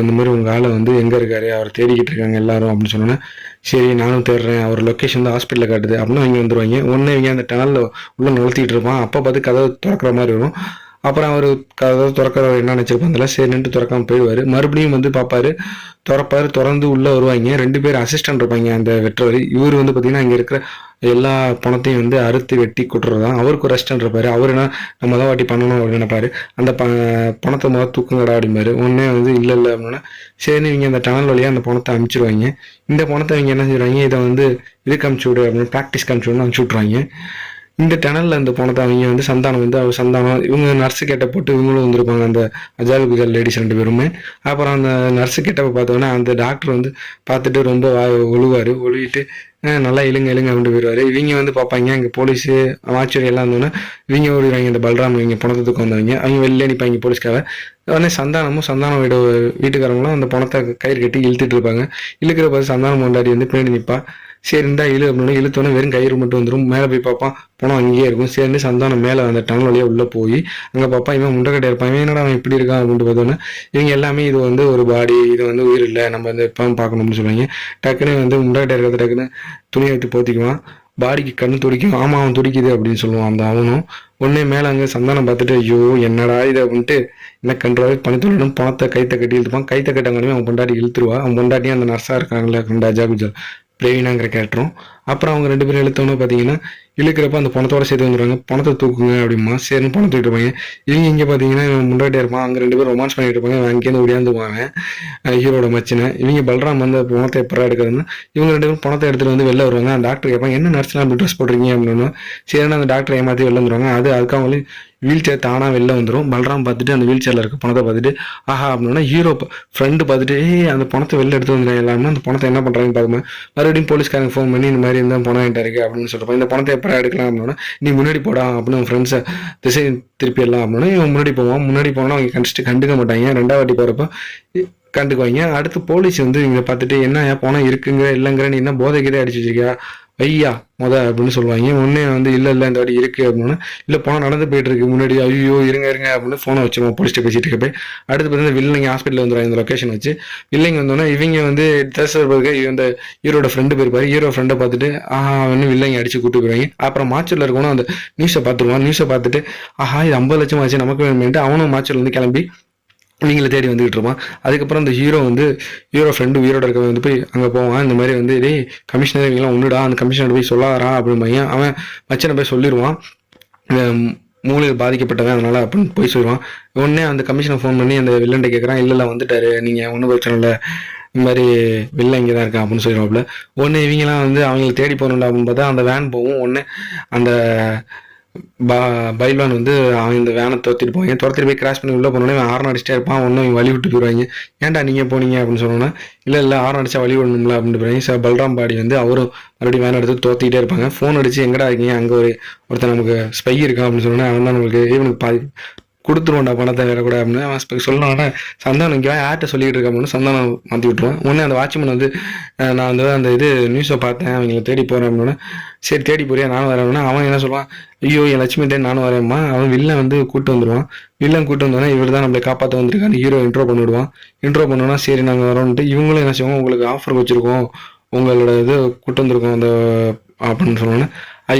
இந்த மாதிரி உங்கள் ஆளை வந்து எங்கே இருக்காரு அவர் தேடிக்கிட்டு இருக்காங்க எல்லாரும் அப்படின்னு சொன்னோன்னே சரி நானும் தேடுறேன், அவர் லொக்கேஷன் வந்து ஹாஸ்பிட்டலில் காட்டுது அப்படின்னு அவங்க வந்துடுவாங்க. ஒன்று இவங்க அந்த டனலில் உள்ளே நுழைத்திட்டு இருப்பான். அப்போ பார்த்து கதவை திறக்கிற மாதிரி வரும். அப்புறம் அவர் கதவை திறக்கிற என்ன நினச்சிருப்பாங்கல்ல சரின்ட்டு திறக்காமல் போயிடுவார். மறுபடியும் வந்து பார்ப்பாரு, திறந்து உள்ளே வருவாங்க. 2 பேர் அசிஸ்டன்ட் இருப்பாங்க அந்த வெற்றவர். இவர் வந்து பார்த்தீங்கன்னா இங்கே இருக்கிற எல்லா பணத்தையும் வந்து அறுத்து வெட்டி கொட்டுறதான். அவருக்கு ஒரு அசிஸ்டன்ட் இருப்பார். அவர் என்ன நம்ம தான் வாட்டி பண்ணணும் அப்படின்னு நினைப்பாரு. அந்த பணத்தை முதல் தூக்குங்கடா அப்படிம்பாரு. ஒன்றே வந்து இல்லை அப்படின்னா சரி இவங்க அந்த டனல் வழியாக அந்த பணத்தை அனுப்பிச்சிடுவாங்க. இந்த பணத்தை இவங்க என்ன செய்வாங்க, இதை வந்து இதுக்கு அனுப்பிச்சி விடு அப்படின்னு ப்ராக்டிஸ்க்கு அனுப்பிச்சி விடுன்னு அனுப்பிச்சி விட்ருவாங்க. இந்த டனலில் அந்த போனதை அவங்க வந்து சந்தானம் வந்து அவர் சந்தானம் இவங்க நர்ஸு கேட்ட போட்டு இவங்களும் வந்திருப்பாங்க, அந்த அஜால் குஜால் லேடிஸ் 2 பேருமே. அப்புறம் அந்த நர்ஸு கேட்டப்போ பார்த்தோன்னா அந்த டாக்டர் வந்து பார்த்துட்டு ரொம்ப ஒழுவிட்டு நல்லா இழுங்க அப்படின்னு போயிடுவார். இவங்க வந்து பார்ப்பாங்க அங்கே போலீஸு வாட்சரி எல்லாம் இருந்தோன்னே இவங்க ஓடிடுவாங்க. இந்த பல்ராம் இவங்க பணத்துக்கு வந்தவங்க அவங்க வெளியே நிற்பாங்க போலீஸ்க்காக. உடனே சந்தானம் வீட்டுக்காரங்களும் அந்த பணத்தை கயிறு கட்டி இழுத்துட்டு இருப்பாங்க. இழுக்கிற பார்த்து சந்தானம் கொண்டாடி வந்து பின்னாடி நிற்பா. சரி இருந்தா அப்படின்னு இழுத்தோன்னே வெறும் கயிறு மட்டும் வந்துடும். மேலே போய் பார்ப்பான் பணம் அங்கேயே இருக்கும். சரிந்து சந்தானம் மேலே அந்த டனல் வழியாக உள்ளே போய் அங்கே பார்ப்பான் இவன் முண்டக்கட்டை இருப்பான். இவன் என்னடா அவன் இப்படி இருக்கான் அப்படின்ட்டு பார்த்தோன்னே இவங்க எல்லாமே இது வந்து ஒரு பாடி, இது வந்து உயிர் இல்லை, நம்ம வந்து இப்போ பார்க்கணும்னு சொல்லுவாங்க. டக்குன்னு வந்து முண்டக்கட்டை இருக்கிறத டக்குன்னு துணியை வைத்து போத்திக்குவான். பாடிக்கு கண்ணு துடிக்கும். ஆமாம் அவன் துடிக்குது அப்படின்னு சொல்லுவான் அந்த அவனும். உடனே மேலே அங்கே சந்தானம் பார்த்துட்டு ஐயோ என்னடா இது அப்படின்ட்டு என்ன கண்டாவே பணித்தொழிலும் பணத்தை கைத்தை கட்டி இழுத்துப்பான். கைத்தை கட்டாங்கன்னு அவன் பொண்டாட்டி இழுத்துருவா. அவன் பொண்டாட்டியும் அந்த நர்ஸாக இருக்காங்களே அஜா குஜால் பிரவீனாங்கிற கேரக்டரும். அப்புறம் அவங்க 2 பேரும் இழுத்தோன்னு பார்த்தீங்கன்னா இழுக்கிறப்ப அந்த பணத்தோட சேர்த்து வந்துடுவாங்க. பணத்தை தூக்குங்க அப்படிமா சரின்னு பணம் தூக்கிட்டு இருப்பாங்க. இவங்க இங்கே பார்த்தீங்கன்னா இவன் முன்னாடியே இருப்பான். அங்கே 2 பேரும் ரொமான்ஸ் பண்ணிட்டு இருப்பாங்க. அங்கேருந்து ஒடியாந்துவாங்க ஹீரோட மச்சினை. இவங்க பல்ராம் வந்து பணத்தை எப்படா எடுக்கிறதுன்னு இவங்க 2 பேரும் பணத்தை எடுத்துகிட்டு வந்து வெளில வருவாங்க. அந்த டாக்டர் கேட்பாங்க என்ன நர்ஸ்லாம் அப்படி ட்ரெஸ் போடுறீங்க அப்படின்னு. சரின்னு அந்த டாக்டர் ஏமாற்றி வெளில வந்துடுவாங்க. அதுக்கு அவங்களே வீல் சேர் தானாக வெளில வந்துடும். பல்ராம் பார்த்துட்டு அந்த வீல் சேரில் இருக்க பணத்தை பார்த்துட்டு ஆஹா அப்படின்னா ஹீரோ ஃப்ரெண்டு பார்த்துட்டு அந்த பணத்தை வெளில எடுத்து வந்துடுறாங்க எல்லாமே. அந்த பணத்தை என்ன பண்ணுறாங்கன்னு பார்க்கும்போது மறுபடியும் போலீஸ்காரங்க ஃபோன் பண்ணி இந்த மாதிரி இருந்தால் பணம் என்கிட்ட இருக்கு அப்படின்னு சொல்லிட்டு இந்த பணத்தை எப்போ எடுக்கலாம் அப்படின்னா நீ முன்னாடி போடா அப்படின்னு ஃப்ரெண்ட்ஸை திசை திருப்பி எல்லாம் அப்படின்னா இவன் முன்னாடி போவான். முன்னாடி போனால் அவங்க கண்டுக்க மாட்டாங்க. 2வது வாட்டி போகிறப்ப கண்டுக்குவாங்க. அடுத்து போலீஸ் வந்து இங்கே பார்த்துட்டு என்ன பணம் இருக்குங்க இல்லைங்கிற நீ என்ன போதைக்கிட்டே அடிச்சு வச்சிருக்கியா ஐயா அப்படின்னு சொல்லுவாங்க. ஒன்னே வந்து இல்லை இந்த வாட்டி இருக்கு அப்படின்னா இல்லை பணம் நடந்து போயிட்டு இருக்கு முன்னாடி ஐயோ இருங்க அப்படின்னு ஃபோனை வச்சிருவோம் போலீஸ்ட்டு பேசிட்டு இருக்க போய். அடுத்து பார்த்தீங்கன்னா வில்லைங்க ஹாஸ்பிட்டல் வந்துடுவாங்க இந்த லொக்கேஷன் வச்சு. வில்லைங்க வந்தோன்னா இவங்க வந்து தேசருக்கு இந்த ஹீரோட ஃப்ரெண்டு போயிருப்பாரு. ஹீரோ ஃப்ரெண்டை பார்த்துட்டு வந்து வில்லைங்க அடிச்சு கூட்டு போயிருவாங்க. அப்புறம் மாச்சூரில் இருக்கணும் அந்த நியூஸை பார்த்துருவான். நியூஸை பார்த்துட்டு இது 50 லட்சம் ஆச்சு நமக்கு வேணுமென்ட்டு அவனும் மாச்சூர்ல இருந்து கிளம்பி இவங்களை தேடி வந்துகிட்டு இருப்பான். அதுக்கப்புறம் அந்த ஹீரோ ஃப்ரெண்டு உயிரோட இருக்க வந்து போய் அங்கே போவான். இந்த மாதிரி வந்து டேய் கமிஷனர் இவங்களாம் ஒன்றுடா அந்த கமிஷனர் போய் சொல்லாரா அப்படின்னு அவன் மச்சனை போய் சொல்லிடுவான். மூளையில் பாதிக்கப்பட்டவன் அதனால அப்படின்னு போய் சொல்லுவான். உடனே அந்த கமிஷனை ஃபோன் பண்ணி அந்த வில்லன்ட்ட கேட்குறான் இல்லை வந்துட்டாரு நீங்கள் ஒன்றும் பிரச்சனை இல்லை இந்த மாதிரி வெளில இங்கே தான் இருக்கான் அப்படின்னு சொல்லிடுவாப்புல. ஒன்று இவங்கெல்லாம் வந்து அவங்களை தேடி போகணும்ல அப்படின்னு பார்த்தா அந்த வேன் போகும். ஒன்று அந்த பைல்வான் வந்து அவன் இந்த வேனை துரத்திட்டு போய் கிராஸ் பண்ணி உள்ளே போனோன்னே ஆரணம் அடிச்சிட்டே இருப்பான். ஒன்றும் அவங்க வழி விட்டு போயிடுவாங்க. ஏன்டா நீங்கள் போனீங்க அப்படின்னு சொன்னோன்னா இல்லை ஆரணம் அடிச்சா வழி விடணும்ல அப்படின்னு போய் பல்ராம் பாடி வந்து அவரும் மறுபடியும் வேனை எடுத்து தோத்திக்கிட்டே இருப்பாங்க. ஃபோன் அடிச்சு எங்கடா இருக்கீங்க அங்கே ஒருத்தர் நமக்கு ஸ்பை இருக்கான் அப்படின்னு சொன்னோன்னா அவன் தான் நம்மளுக்கு இவனுக்கு கொடுத்துருவோம்டா பணத்தை வேற கூட அப்படின்னு அவன் சொல்லணும்னா சந்தானம் இங்கே யார்கிட்ட சொல்லிட்டு இருக்க அப்படின்னு சந்தானம் மாற்றி விட்டுருவான். உடனே அந்த வாட்ச்மேன் வந்து நான் வந்து அந்த இது நியூஸை பார்த்தேன் அவங்க தேடி போகிறேன் அப்படின்னா சரி தேடி போறியா நானும் வரேன்னா அவன் என்ன சொல்லுவான் ஐயோ என் லட்சுமி தேடி நானும் வரேம்மா. அவன் வில்லன் வந்து கூட்டு வந்துடுவான். வில்லன் கூட்டு வந்தோன்னா இவர் தான் நம்மளை காப்பாற்ற வந்திருக்கான்னு ஹீரோ இன்ட்ரோ பண்ணிவிடுவான். இன்ட்ரோ பண்ணோன்னா சரி நாங்கள் வரோன்ட்டு இவங்களும் என்ன செய்வோம் உங்களுக்கு ஆஃபர் வச்சுருக்கோம் உங்களோட இது கூட்டு வந்திருக்கோம் அந்த அப்படின்னு சொன்னோன்னே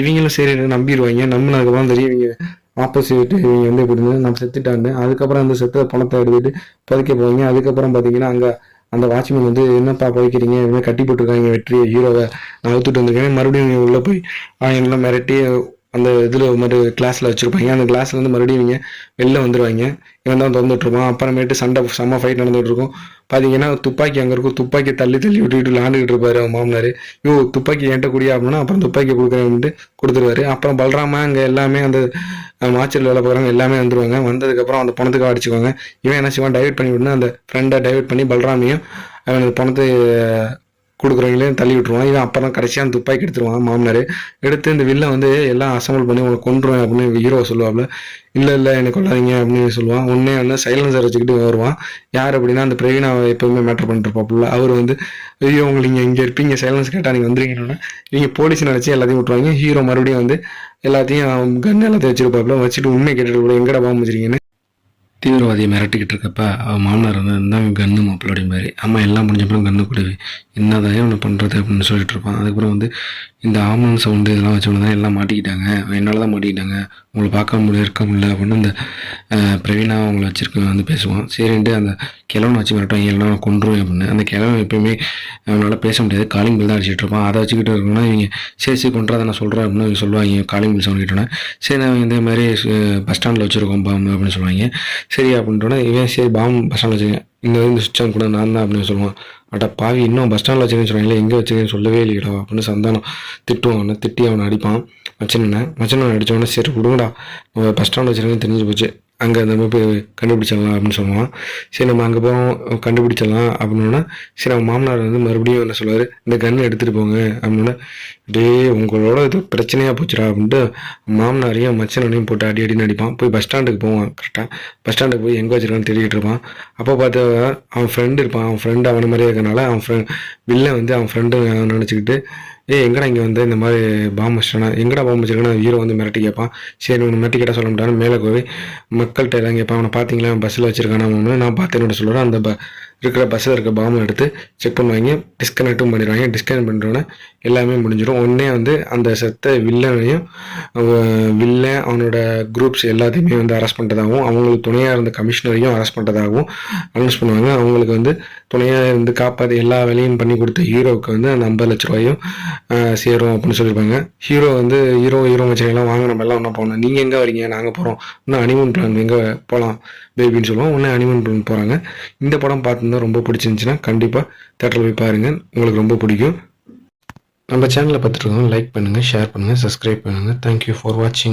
இவங்களும் சரி நம்பிடுவாங்க. நம்பினதுக்கப்புறம் தெரியும் இவங்க ஆப்போசிட் இவங்க வந்து எப்படி இருந்து நம்ம செத்துட்டான்னு. அதுக்கப்புறம் அந்த செத்த பணத்தை எடுத்துட்டு புதைக்க போவாங்க. அதுக்கப்புறம் பார்த்தீங்கன்னா அங்கே அந்த வாட்ச்மேன் வந்து என்னப்பா புதைக்கிறீங்க இதுமாதிரி கட்டி போட்டிருக்காங்க வெற்றியை ஹீரோவை நான் அவுத்துட்டு வந்திருக்கேன். மறுபடியும் உள்ளே போய் அவங்க எல்லாம் மிரட்டி அந்த இதில் மாதிரி கிளாஸில் வச்சுருப்பாங்க. அந்த கிளாஸ்லேருந்து மறுபடியும் இவங்க வெளில வந்துடுவாங்க. இவன் தான் திறந்துட்டுருப்பான். அப்புறமேட்டு சண்டை செம்ம ஃபைட் நடந்துகிட்டு இருக்கும். பார்த்தீங்கன்னா துப்பாக்கி அங்கே இருக்கும். துப்பாக்கி தள்ளி விட்டுக்கிட்டு விளாண்டுக்கிட்டு இருப்பாரு அவன் மாமனார். துப்பாக்கி என்கிட்ட கூடிய அப்படின்னா அப்புறம் துப்பாக்கி கொடுக்குறேன்ட்டு கொடுத்துருவாரு. அப்புறம் பல்ராமா அங்கே எல்லாமே அந்த மாச்சரில் வேலை பார்க்குறவங்க எல்லாமே வந்துடுவாங்க. வந்ததுக்கப்புறம் அந்த பணத்துக்காக அடிச்சுக்குவாங்க. இவன் என்ன செய்வான் டைவர்ட் பண்ணி விடணும் அந்த ஃப்ரெண்டை டைவர்ட் பண்ணி பல்ராமையும் அவன் அந்த பணத்தை கொடுக்குறவங்களையும் தள்ளி விட்டுருவான். இவன் அப்புறம் கடைசியாக அந்த துப்பாக்கி எடுத்துருவான் மாமனார். எடுத்து இந்த வில்லை வந்து எல்லாம் அசம்பிள் பண்ணி உனக்கு கொண்டுருவேன் அப்படின்னு ஹீரோ சொல்லுவாப்புல. இல்லை எனக்கு கொள்ளாதீங்க அப்படின்னு சொல்லுவான். உடனே வந்து சைலன்சர் வச்சுக்கிட்டு வருவான். யார் அப்படின்னா அந்த பிரவீனாவை எப்பவுமே மேட்டர் பண்ணிட்டு இருப்பாப்புல. அவர் வந்து ஐயோ உங்களுக்கு நீங்கள் இங்கே இருப்பீங்க சைலன்ஸ் கேட்டால் நீங்கள் வந்துருங்கன்னா இவங்க போலீஸ் நினச்சி எல்லாத்தையும் விட்டுருவாங்க. ஹீரோ மறுபடியும் வந்து எல்லாத்தையும் கன் எல்லாத்தையும் வச்சிருப்பாப்புல. வச்சுட்டு உண்மை கேட்டுட்டு கூட எங்கடா பாம்பு வச்சிருக்கீங்கன்னு தீவிரவாதியை மிரட்டிக்கிட்டு இருக்கப்ப அவன் மாமனார் வந்து இருந்தாங்க கன்று மாப்பிள்ளோடைய மாதிரி அம்மா எல்லாம் முடிஞ்சப்பறம் கன்று கூடவே என்னதான் ஒன்று பண்ணுறது அப்படின்னு சொல்லிட்டு இருப்பான். அதுக்கப்புறம் வந்து இந்த ஆம்புலன்ஸ் சவுண்டு இதெல்லாம் வச்சோன்னு தான் எல்லாம் மாட்டிக்கிட்டாங்க. என்னால் தான் மாட்டிக்கிட்டாங்க உங்களை பார்க்க முடியல இருக்க முடியல அப்படின்னு இந்த பிரவீனா அவங்கள வச்சிருக்க வந்து பேசுவான். சரின்ட்டு அந்த கிழவனை வச்சு மிரட்டுவாங்க எல்லாம் கொண்டுருவேன் அப்படின்னு. அந்த கிழவன் எப்பயுமே அவனால் பேச முடியாது. காலிங் பில் தான் அடிச்சுட்டு இருப்பான். அதை வச்சுக்கிட்டு இருக்கணும்னா இவங்க சரி கொண்டுறதை நான் சொல்கிறேன் அப்படின்னு அவங்க சொல்லுவாங்க. காலிங் பில் சவுண்ட் கிட்டோன்னே சரி நான் இந்த மாதிரி பஸ் ஸ்டாண்டில் வச்சுருக்கோம் பாம்பு அப்படின்னு சொல்லுவாங்க. சரி அப்படின்ட்டோன்னா இவன் சரி பாம்பு பஸ் ஸ்டாண்டில் வச்சுருக்கேன் இந்த சுவிட்ச் ஆன் கூட நான் தான் அப்படின்னு சொல்லுவான். அட்டா பாவி இன்னும் பஸ் ஸ்டாண்டில் வச்சுருக்கேன்னு சொல்லுவாங்களே எங்கே வச்சுருக்கேன்னு சொல்லவே இல்லைடா அப்படின்னு சந்தானம் திட்டுவான். திட்டி அவனை அடிப்பான். மச்சனை அடித்தவொடனே சரி விடுங்கடா பஸ் ஸ்டாண்டில் வச்சுருக்கேன்னு தெரிஞ்சு போச்சு அங்கே நம்ம போய் கண்டுபிடிச்சிடலாம் அப்படின்னு சொல்லுவான். சரி நம்ம அங்கே போகிறோம் கண்டுபிடிச்சிடலாம் அப்படின்னா சரி அவன் மாமனார் வந்து மறுபடியும் என்ன சொல்லுவார் இந்த கன்று எடுத்துகிட்டு போங்க அப்படின்னா டே உங்களோட இது பிரச்சனையாக போச்சுடா அப்படின்ட்டு மாமனாரையும் மச்சனையும் போட்டு அடின்னு அடிப்பான். போய் பஸ் ஸ்டாண்டுக்கு போவான். கரெக்டாக பஸ் ஸ்டாண்டுக்கு போய் எங்கே வச்சுருக்கான்னு தேடிட்டு இருப்பான். அப்போ பார்த்து அவன் ஃப்ரெண்டு இருப்பான். அவன் ஃப்ரெண்டு அவனை மாதிரியே இருக்கனால அவன் வில்லை வந்து அவன் ஃப்ரெண்டு நினச்சிக்கிட்டு எங்கடா இங்கே வந்து இந்த மாதிரி பாம்பு வச்சிட்டேன்னா எங்கடா பாம்பு வச்சிருக்கேன்னா ஹீரோ வந்து மிரட்டி கேட்பான். சரி ஒன்று மிரட்டி கேட்டால் சொல்ல முடியாது மேலே போய் மக்கள்கிட்ட எல்லாம் கேட்பான். அவனை பார்த்தீங்களா பஸ்ஸில் வச்சிருக்கானா ஒன்று நான் பார்த்தேன்னு சொல்லுவேன். அந்த இருக்கிற பஸ்ஸில் இருக்க பாம்பை எடுத்து செக் பண்ணுவாங்க. டிஸ்கனெக்டும் பண்ணிடுவாங்க. டிஸ்கனெக்ட் பண்ணுறோன்னே எல்லாமே முடிஞ்சிடும். உடனே வந்து அந்த செத்த வில்லனையும் வில்லன் அவனோட குரூப்ஸ் எல்லாத்தையுமே வந்து அரெஸ்ட் பண்ணுறதாகவும் அவங்களுக்கு துணையாக இருந்த கமிஷனரையும் அரெஸ்ட் பண்ணுறதாகவும் அனௌன்ஸ் பண்ணுவாங்க. அவங்களுக்கு வந்து துணையாக இருந்து காப்பாற்றி எல்லா வேலையும் பண்ணி கொடுத்த ஹீரோவுக்கு வந்து அந்த 50 லட்ச ரூபாயும் சேரும் அப்படின்னு சொல்லியிருப்பாங்க. ஹீரோ வந்து ஹீரோ மச்சனையெல்லாம் வாங்க நம்ம எல்லாம் ஒன்றா போகணும். நீங்கள் எங்கே வரீங்க நாங்கள் போகிறோம் இன்னும் ஹனிமூன் பிளான் எங்கே போகலாம் பேபின்னு சொல்லுவோம். உடனே ஹனிமூன் பிளான் போகிறாங்க. இந்த படம் பார்த்துருந்தா ரொம்ப பிடிச்சிருந்துச்சுன்னா கண்டிப்பாக தேட்டரில் போய் பாருங்கள். உங்களுக்கு ரொம்ப பிடிக்கும். நம்ம சேனலை பார்த்துட்டு லைக் பண்ணுங்கள் ஷேர் பண்ணுங்கள் சப்ஸ்கிரைப் பண்ணுங்கள். தேங்க்யூ ஃபார் வாட்சிங்.